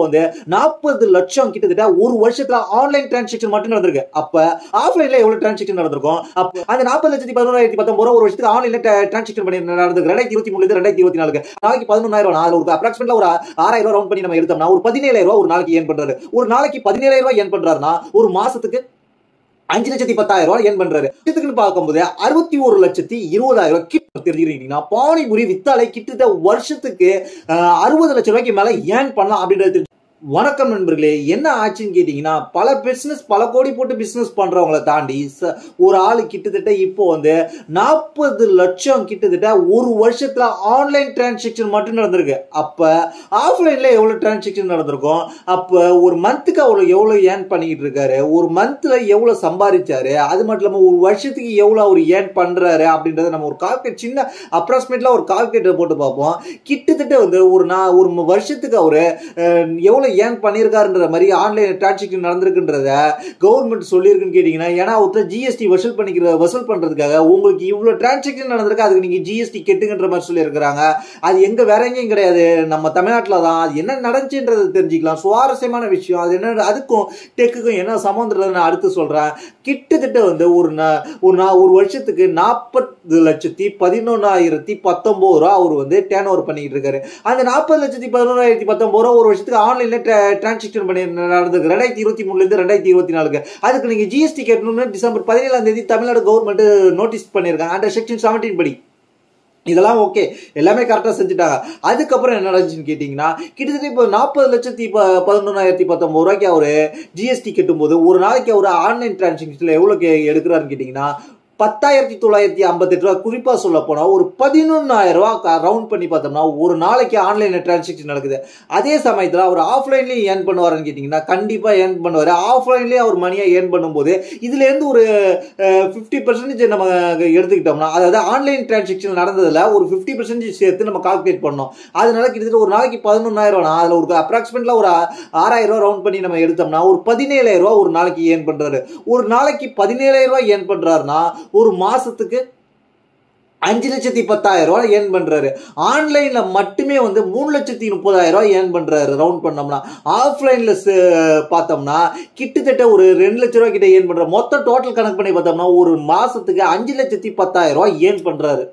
வந்து 40 லட்சம் கிட்டத்தட்ட ஒரு வருஷத்துல ஆன்லைன் டிரான்சாக்ஷன் மட்டும் நடந்திருக்கு. அப்ப ஆஃப்லைன்ல எவ்வளவு டிரான்சாக்ஷன் நடந்திருக்கும்? அப்ப அந்த 40,11,019 ஒரு வருஷத்துக்கு ஆன்லைன்ல டிரான்சாக்ஷன் பண்ணி நடந்திருக்கு 2023 இருந்து 2024 நாளைக்கு 11,000. அதுல ஒரு அப்ராக்சிமேட்டா ஒரு 6,000 ரவுண்ட் பண்ணி நம்ம எடுத்தோம்னா ஒரு 17,000 ஒரு நாளைக்கு ஏர்ன் பண்றாரு. ஒரு நாளைக்கு 17,000 ஏர்ன் பண்றாருன்னா ஒரு மாசத்துக்கு 5,10,000 ஏர்ன் பண்றாரு. வருஷத்துக்குன்னு பார்க்கும்போது 61,20,000 கிட்ட தெரிஞ்சுக்கிட்டீங்கன்னா பானிபுரி வித்தாலே கிட்டத்தட்ட வருஷத்துக்கு 60 லட்சம் ரூபாய்க்கு மேல ஏர்ன் பண்ணலாம் அப்படின்றது. வணக்கம் நண்பர்களே, என்ன ஆச்சுன்னு கேட்டீங்கன்னா பல பிசினஸ் பல கோடி போட்டு பிசினஸ் பண்றவங்களை தாண்டி ஒரு ஆளு கிட்டத்தட்ட இப்போ வந்து 40 லட்சம் கிட்டத்தட்ட ஒரு வருஷத்துல ஆன்லைன் டிரான்சாக்ஷன் மட்டும் நடந்திருக்கு. அப்ப ஆஃப்லைன்ல எவ்வளவு டிரான்சாக்ஷன் நடந்திருக்கும்? அப்ப ஒரு மந்த்துக்கு எவ்வளவு ஏர்ன் பண்ணிக்கிட்டு இருக்காரு, ஒரு மந்த்ல எவ்வளவு சம்பாதிச்சாரு, அது மட்டும் இல்லாம ஒரு வருஷத்துக்கு எவ்வளவு அவர் ஏர்ன் பண்றாரு அப்படின்றத நம்ம ஒரு கால்குலேட் சின்ன அப்ராக்சிமேட்ல ஒரு கால்குலேட்டர் போட்டு பார்ப்போம். கிட்டத்தட்ட வந்து ஒரு வருஷத்துக்கு அவரு எவ்வளவு ஏன் பண்ணிருக்காருன்ற மாதிரி ஆன்லைன் டிரான்சாக்ஷன் நடந்திருக்குன்றத கவர்மெண்ட் சொல்லியிருக்குன்னு கேட்டீங்கன்னா, ஏன்னா ஒருத்தர் ஜிஎஸ்டி வசூல் பண்றதுக்காக உங்களுக்கு இவ்வளவு டிரான்சாக்ஷன் நடந்திருக்கு, அதுக்கு நீங்க ஜிஎஸ்டி கெட்டுங்கன்ற மாதிரி சொல்லியிருக்கிறாங்க. அது எங்க வேற எங்கேயும் கிடையாது, நம்ம தமிழ்நாட்டில் தான். அது என்ன நடந்துச்சுன்றது தெரிஞ்சுக்கலாம். சுவாரஸ்யமான விஷயம் அது என்ன, அதுக்கும் டெக்குக்கும் என்ன சம்பந்தம் நான் அடுத்து சொல்றேன். கிட்டத்தட்ட வந்து ஒரு வருஷத்துக்கு 40,11,019 ரூபா அவர் வந்து டேர்ன் ஓவர் பண்ணிட்டு இருக்காரு. அந்த 40,11,019 ஒரு வருஷத்துக்கு ஆன்லைன்ல டிரான்சாக்ஷன் பண்ணி நடந்திருக்கு 2023 இருந்து 2024. அதுக்கு நீங்க ஜிஎஸ்டி கட்டணும்னு டிசம்பர் 17 தமிழ்நாடு கவர்மெண்ட் நோட்டீஸ் பண்ணிருக்காங்க. அண்டர் செக்ஷன் 17 படி இதெல்லாம் ஓகே, எல்லாமே கரெக்டா செஞ்சுட்டாங்க. அதுக்கப்புறம் என்ன நடந்துச்சுன்னு கேட்டீங்கன்னா, கிட்டத்தட்ட இப்போ 40,11,019 ரூபாய்க்கு அவரு ஜிஎஸ்டி கட்டும் போது ஒரு நாளைக்கு அவரு ஆன்லைன் டிரான்சாக்ஷன்ல எவ்வளவு எடுக்கிறாருன்னு கேட்டீங்கன்னா 10,958 ரூபாய். குறிப்பா சொல்ல போனா ஒரு 11,000 ரூபாய் ரவுண்ட் பண்ணி பார்த்தோம்னா ஒரு நாளைக்கு ஆன்லைன்ல டிரான்சாக்ஷன் நடக்குது. அதே சமயத்துல அவர் ஆஃப்லைன்லயும் ஏர்ன் பண்ணுவாருன்னு கேட்டீங்கன்னா கண்டிப்பா ஏர்ன் பண்ணுவாரு. ஆஃப்லைன்லயே அவர் மணியை ஏர்ன் பண்ணும்போது இதுல இருந்து ஒரு 50% நம்ம எடுத்துக்கிட்டோம்னா, அதாவது ஆன்லைன் டிரான்சாக்ஷன் நடந்ததுல ஒரு 50% சேர்த்து நம்ம கால்குலேட் பண்ணோம். அதனால கிட்டத்தட்ட ஒரு நாளைக்கு 11,000, அதுல ஒரு அப்ராக்சிமேட்ல ஒரு 6,000 ரூபாய் ரவுண்ட் பண்ணி நம்ம எடுத்தோம்னா ஒரு 17,000 ரூபாய் ஒரு நாளைக்கு ஏர்ன் பண்றாரு. ஒரு நாளைக்கு 17,000 ரூபாய் ஏர்ன் பண்றாருன்னா ஒரு மாசத்துக்கு 5,10,000 ரூபாய் ஏர்ன் பண்றாரு. ஆன்லைன்ல மட்டுமே வந்து 3,30,000 ரூபாய் ஏர்ன் பண்றாரு ரவுண்ட் பண்ணோம்னா. ஆஃப்லைன்ல பார்த்தோம்னா கிட்டத்தட்ட ஒரு 2 லட்சம் ரூபாய் கிட்ட ஏர்ன் பண்றாரு. மொத்த டோட்டல் கணக்கு பண்ணி பார்த்தோம்னா ஒரு மாசத்துக்கு 5,10,000 ரூபாய் ஏர்ன் பண்றாரு.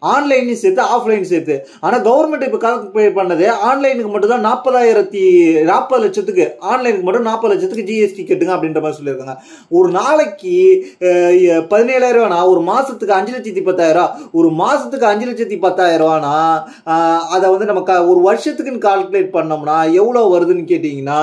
ஆன்லைன் சேர்த்து ஆஃப்லைன் சேர்த்து. ஆனா கவர்மெண்ட் இப்ப கால்குலேட் பண்ணது ஆன்லைனுக்கு மட்டும் தான் 40 லட்சத்துக்கு, ஆன்லைனுக்கு மட்டும் 40 லட்சத்துக்கு ஜிஎஸ்டி கட்டுங்க அப்படின்ற மாதிரி சொல்லியிருக்காங்க. ஒரு நாளைக்கு 17,000 ஒரு மாசத்துக்கு 5,10,000, ஒரு மாசத்துக்கு 5,10,000 அதை வந்து நம்ம ஒரு வருஷத்துக்குன்னு கால்குலேட் பண்ணோம்னா எவ்வளவு வருதுன்னு கேட்டீங்கன்னா,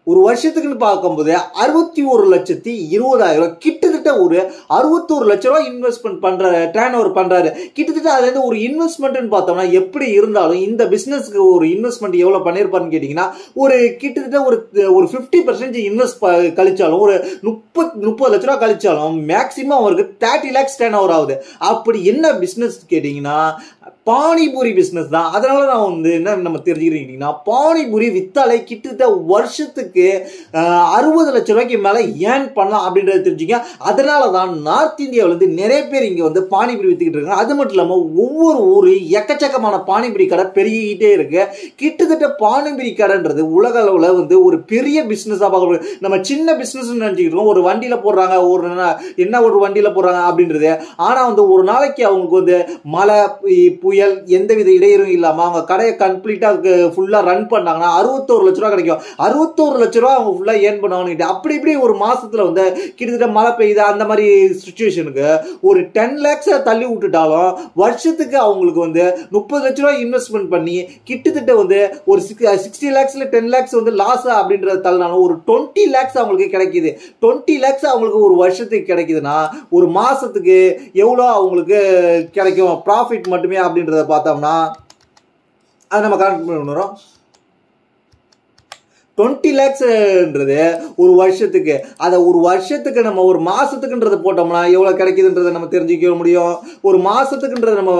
ஒரு வருஷத்துக்குன்னு பார்க்கும்போது 61,20,000 கிட்டத்தட்ட ஒரு 61 லட்சம் ரூபாய் இன்வெஸ்ட்மெண்ட் பண்றாரு, டர்ன் ஓவர் பண்றாரு. கிட்டத்தட்ட அதுல இருந்து ஒரு இன்வெஸ்ட்மெண்ட் பார்த்தோம்னா எப்படி இருந்தாலும் இந்த பிசினஸ்க்கு ஒரு இன்வெஸ்ட்மெண்ட் எவ்வளவு பண்ணிருப்பாருன்னு கேட்டீங்கன்னா ஒரு கிட்டத்தட்ட ஒரு 50% இன்வெஸ்ட் கழிச்சாலும் ஒரு 30 லட்சம் ரூபாய் கழிச்சாலும் மேக்சிமம் அவருக்கு 30 lakhs டர்ன் ஓவர் ஆகுது. அப்படி என்ன பிசினஸ் கேட்டீங்கன்னா பானிபூரி பிசினஸ் தான். அதனால நான் வந்து என்ன நம்ம தெரிஞ்சுக்கிட்டீங்கன்னா பானிபூரி வித்தாலே கிட்டத்தட்ட வருஷத்துக்கு 60 லட்சம் ரூபாய்க்கு மேல ஏர்ன் பண்ணலாம் அப்படின்றத தெரிஞ்சுக்க. அதனாலதான் நார்த் இந்தியாவில இருந்து நிறைய பேர் இங்க வந்து பானிபூரி வித்துக்கிட்டு இருக்காங்க. அது மட்டும் இல்லாம ஒவ்வொரு ஊரு எக்கச்சக்கமான பானிபூரி கடை பெருகிட்டே இருக்கு. கிட்டத்தட்ட பானிபூரி கடைன்றது உலக அளவுல வந்து ஒரு பெரிய பிசினஸ். நம்ம சின்ன பிசினஸ் நினைச்சுக்கிட்டு இருக்கோம், ஒரு வண்டியில போடுறாங்க, ஒரு வண்டியில போடுறாங்க அப்படின்றது. ஆனா வந்து ஒரு நாளைக்கு அவங்களுக்கு வந்து மழை புயல் எந்தவித இடையூறும் இல்லாம அவங்க கடையை கம்ப்ளீட்டா ஃபுல்லா ரன் பண்ணாங்கன்னா 61 லட்சம் ரூபாய் கிடைக்கும். 61 லட்சம் ரூபாய் அவங்க ஃபுல்லா ஏர்ன் பண்ணுவாங்க. அப்படி இப்படி ஒரு மாசத்துல வந்து கிட்டத்தட்ட மழை பெய்யுது அந்த மாதிரி சிச்சுவேஷனுக்கு ஒரு 10 lakhs தள்ளி விட்டுட்டாலும் வருஷத்துக்கு அவங்களுக்கு வந்து 30 லட்சம் ரூபாய் இன்வெஸ்ட்மெண்ட் பண்ணி கிட்டத்தட்ட வந்து ஒரு 60 lakhsல 10 lakhs வந்து லாஸ் அப்படின்றத தள்ளினாலும் ஒரு 20 lakhs அவங்களுக்கு கிடைக்குது. 20 lakhs அவங்களுக்கு ஒரு வருஷத்துக்கு கிடைக்குதுன்னா ஒரு மாசத்துக்கு எவ்வளோ அவங்களுக்கு கிடைக்கும் ப்ராஃபிட் மட்டுமே அப்படின்றத பார்த்தோம்னா அது நம்ம கணக்கு பண்ணுறோம். 20 lakhsன்றது ஒரு வருஷத்துக்கு. அதை ஒரு வருஷத்துக்கு நம்ம ஒரு மாசத்துக்குன்றது போட்டோம்னா எவ்வளவு கிடைக்குதுன்றதை நம்ம தெரிஞ்சுக்க முடியும். ஒரு மாசத்துக்குன்றதை நம்ம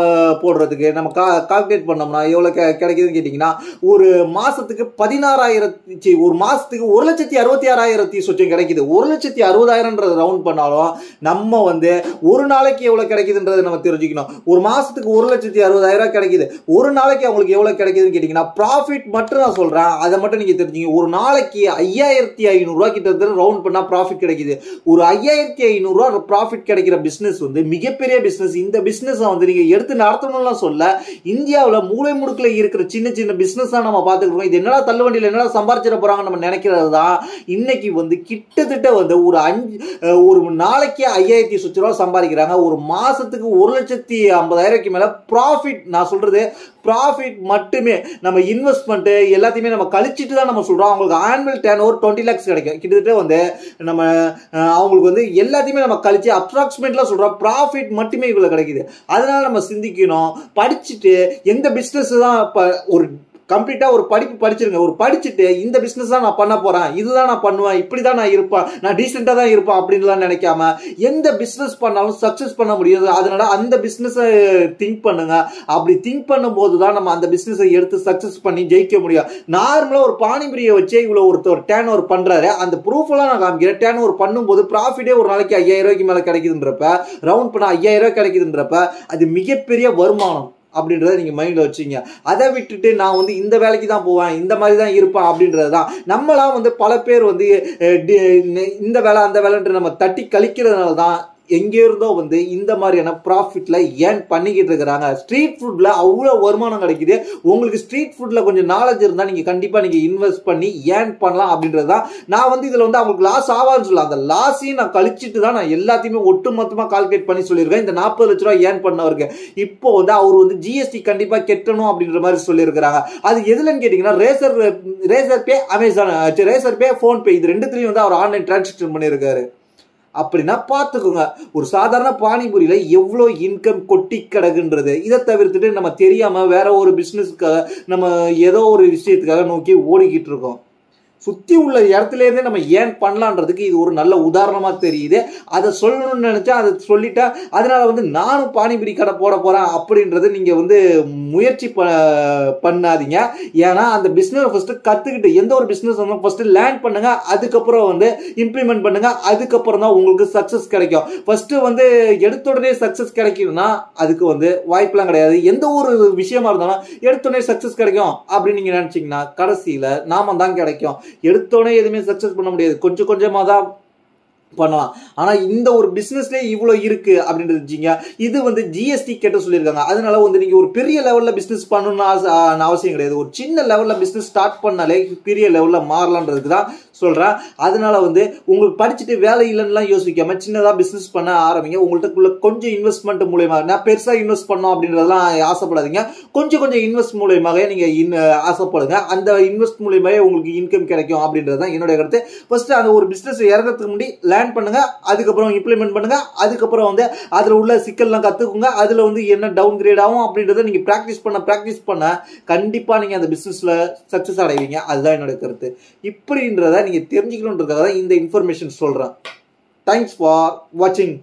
போடுறதுக்கு நம்ம கால்குலேட் பண்ணோம்னா எவ்வளவு கிடைக்குதுன்னு கேட்டீங்கன்னா ஒரு மாசத்துக்கு 16,000 ஒரு மாசத்துக்கு 1,66,000 சொச்சம் கிடைக்குது. 1,60,000 ரவுண்ட் பண்ணாலும் நம்ம வந்து ஒரு நாளைக்கு எவ்வளவு கிடைக்குதுன்றதை நம்ம தெரிஞ்சுக்கணும். ஒரு மாசத்துக்கு 1,60,000 கிடைக்குது. ஒரு நாளைக்கு அவங்களுக்கு எவ்வளவு கிடைக்குதுன்னு கேட்டீங்கன்னா ப்ராஃபிட் மட்டும் நான் சொல்றேன், அதை மட்டும் நீங்க தெரிஞ்சுங்க. ஒரு நாளைக்கு 5,500 கிட்ட ரவுண்ட் பண்ணா ப்ராஃபிட் கிடைக்குது. ஒரு 5,500 ப்ராஃபிட் கிடைக்கிற பிசினஸ் வந்து மிகப்பெரிய பிசினஸ். இந்த பிசினஸ் வந்து நீங்க எடுத்து நடத்தணும்லாம் சொல்ல, இந்தியாவில் மூளை முடுக்கில் இருக்கிற சின்ன சின்ன பிசினஸ் தான் நம்ம பார்த்துக்கிறோம். இது என்னடா தள்ளுவண்டியில் என்னடா சம்பாதிச்சிட போறாங்க நம்ம நினைக்கிறது தான். இன்னைக்கு வந்து கிட்டத்தட்ட வந்து ஒரு நாளைக்கு 5,000 சொச்ச ரூபா சம்பாதிக்கிறாங்க. ஒரு மாசத்துக்கு 1,50,000 மேல ப்ராஃபிட். நான் சொல்றது ப்ராஃபிட் மட்டுமே. நம்ம இன்வெஸ்ட்மெண்ட் எல்லாத்தையுமே நம்ம கழிச்சிட்டு தான் நம்ம சொல்றோம். அவங்களுக்கு ஆனுவல் டர்ன் ஓவர் 20 lakhs கிடைக்கும். கிட்டத்தட்ட வந்து நம்ம அவங்களுக்கு வந்து எல்லாத்தையுமே நம்ம கழிச்சு அப்ராக்சிமேட்லாம் சொல்றோம். ப்ராஃபிட் மட்டுமே இவ்வளவு கிடைக்குது. அதனால நம்ம சிந்திக்கணும். படிச்சுட்டு எந்த பிசினஸ் தான் ஒரு கம்ப்ளீட்டா ஒரு படிப்பு படிச்சிருங்க. ஒரு படிச்சுட்டு இந்த பிசினஸ் தான் நான் பண்ண போறேன், இதுதான் நான் பண்ணுவேன், இப்படிதான் நான் இருப்பேன், நான் டீசெண்டா தான் இருப்பேன் அப்படின்லாம் நினைக்காம எந்த பிசினஸ் பண்ணாலும் சக்சஸ் பண்ண முடியாது. அதனால அந்த பிசினஸ் திங்க் பண்ணுங்க. அப்படி திங்க் பண்ணும்போது தான் நம்ம அந்த பிசினஸ் எடுத்து சக்சஸ் பண்ணி ஜெயிக்க முடியும். நார்மலா ஒரு பானிபுரியை வச்சு இவ்வளவு ஒருத்தர் டேர்ன் ஓவர் பண்றாரு, அந்த ப்ரூஃப் எல்லாம் நான் காமிக்கிறேன். டேர்ன் ஓவர் பண்ணும்போது ப்ராஃபிட்டே ஒரு நாளைக்கு 5,000 மேல கிடைக்குதுன்றப்ப, ரவுண்ட் பண்ண 5,000 கிடைக்குதுன்றப்ப அது மிகப்பெரிய வருமானம் அப்படின்றத நீங்க மைண்ட்ல வச்சுங்க. அதை விட்டுட்டு நான் வந்து இந்த வேலைக்கு தான் போவேன், இந்த மாதிரி தான் இருப்பேன் அப்படின்றது தான். நம்மளாம் வந்து பல பேர் வந்து இந்த வேலை அந்த வேலைன்ற நம்ம தட்டி கழிக்கிறதுனால தான் எங்கே இருந்தோ வந்து இந்த மாதிரியான ப்ராஃபிட்ல ஏன் பண்ணிக்கிட்டு இருக்கிறாங்க. ஸ்ட்ரீட் ஃபுட்ல அவ்வளோ வருமானம் கிடைக்குது. உங்களுக்கு ஸ்ட்ரீட் ஃபுட்ல கொஞ்சம் நாலேஜ் இருந்தால் நீங்க கண்டிப்பா நீங்க இன்வெஸ்ட் பண்ணி ஏன் பண்ணலாம் அப்படின்றது தான். நான் வந்து இதுல வந்து அவங்களுக்கு லாஸ் ஆவான்னு சொல்லலாம். அந்த லாஸையும் நான் கழிச்சிட்டு தான் நான் எல்லாத்தையுமே ஒட்டுமொத்தமா கால்குலேட் பண்ணி சொல்லியிருக்கேன். இந்த 40 லட்ச ரூபாய் ஏன் பண்ணவருக்கு இப்போ வந்து அவர் வந்து ஜிஎஸ்டி கண்டிப்பா கெட்டணும் அப்படின்ற மாதிரி சொல்லியிருக்கிறாங்க. அது எதுலன்னு கேட்டீங்கன்னா ரேசர் பே, அமேசான், ரேசர் பே, போன் பே, இது ரெண்டுத்திலையும் வந்து அவர் ஆன்லைன் டிரான்சாக்ஷன் பண்ணியிருக்காரு. அப்படின்னா பார்த்துக்கோங்க, ஒரு சாதாரண பானிபூரியில எவ்வளோ இன்கம் கொட்டி கிடக்குன்றது. இதை தவிர்த்துட்டு நம்ம தெரியாம வேற ஒரு பிசினஸ்க்காக நம்ம ஏதோ ஒரு விஷயத்துக்காக நோக்கி ஓடிக்கிட்டு இருக்கோம். சுத்தி உள்ள இடத்துல இருந்தே நம்ம ஏன் பண்ணலான்றதுக்கு இது ஒரு நல்ல உதாரணமா தெரியுது. அதை சொல்லணும்னு நினைச்சா அதை சொல்லிட்டா, அதனால வந்து நானும் பானிபூரி கடை போட போறேன் அப்படின்றது நீங்க வந்து முயற்சி பண்ணாதீங்க. ஏன்னா அந்த பிசினஸ் ஃபர்ஸ்ட் கத்துக்கிட்டு எந்த ஒரு பிசினஸ் வந்து ஃபர்ஸ்ட் லேர்ன் பண்ணுங்க, அதுக்கப்புறம் வந்து இம்ப்ளிமெண்ட் பண்ணுங்க, அதுக்கப்புறம் தான் உங்களுக்கு சக்சஸ் கிடைக்கும். ஃபர்ஸ்ட் வந்து எடுத்த உடனே சக்சஸ் கிடைக்கும்னா அதுக்கு வந்து வாய்ப்பெல்லாம் கிடையாது. எந்த ஒரு விஷயமா இருந்தாலும் எடுத்த உடனே சக்சஸ் கிடைக்கும் அப்படின்னு நீங்க நினைச்சீங்கன்னா கடைசியில நாம தான் கிடைக்கும். எடுத்தோடனே எதுவுமே சக்சஸ் பண்ண முடியாது, கொஞ்சம் கொஞ்சமா தான் பண்ணலாம். ஆனா இந்த ஒரு பிசினஸ்ல இவ்வளவு இருக்கு அப்படின்றது இது வந்து ஜிஎஸ்டி கேட்டு சொல்லியிருக்காங்க. அதனால வந்து நீங்க ஒரு பெரிய லெவல்ல பிசினஸ் பண்ணணும்னு அவசியம் கிடையாது. ஒரு சின்ன லெவல்ல பிசினஸ் ஸ்டார்ட் பண்ணாலே பெரிய லெவல்ல மாறலான்றதுக்கு தான் சொல்றேன். அதனால வந்து உங்களுக்கு படிச்சுட்டு வேலை இல்லைன்னா யோசிக்காம சின்னதா பிசினஸ் பண்ண ஆரம்பிங்க. உங்கள்கிட்ட கொஞ்சம் இன்வெஸ்ட்மெண்ட் மூலயமா, நான் பெருசா இன்வெஸ்ட் பண்ணோம் அப்படின்றதெல்லாம் ஆசைப்படாதீங்க. கொஞ்சம் கொஞ்சம் இன்வெஸ்ட் மூலயமாக நீங்க ஆசைப்படுங்க. அந்த இன்வெஸ்ட் மூலயமாவே உங்களுக்கு இன்கம் கிடைக்கும் அப்படின்றது தான் என்னுடைய கருத்து. ஃபர்ஸ்ட் அந்த ஒரு பிசினஸ் இறங்கிறதுக்கு முன்னாடி லேர்ன் பண்ணுங்க, அதுக்கப்புறம் இம்ப்ளிமெண்ட் பண்ணுங்க, அதுக்கப்புறம் வந்து அதுல உள்ள சிக்கல்லாம் கத்துக்குங்க. அதுல வந்து என்ன டவுன் கிரேட் ஆகும் அப்படின்றத நீங்க பிராக்டிஸ் பண்ண கண்டிப்பா நீங்க அந்த பிசினஸ்ல சக்சஸ் அடைவீங்க. அதுதான் என்னோட கருத்து. இப்படின்றத நீங்க தெரிஞ்சுக்கணும்ன்றதுக்காக தான் இந்த இன்ஃபர்மேஷன் சொல்றேன். தேங்க்ஸ் ஃபார் வாட்சிங்.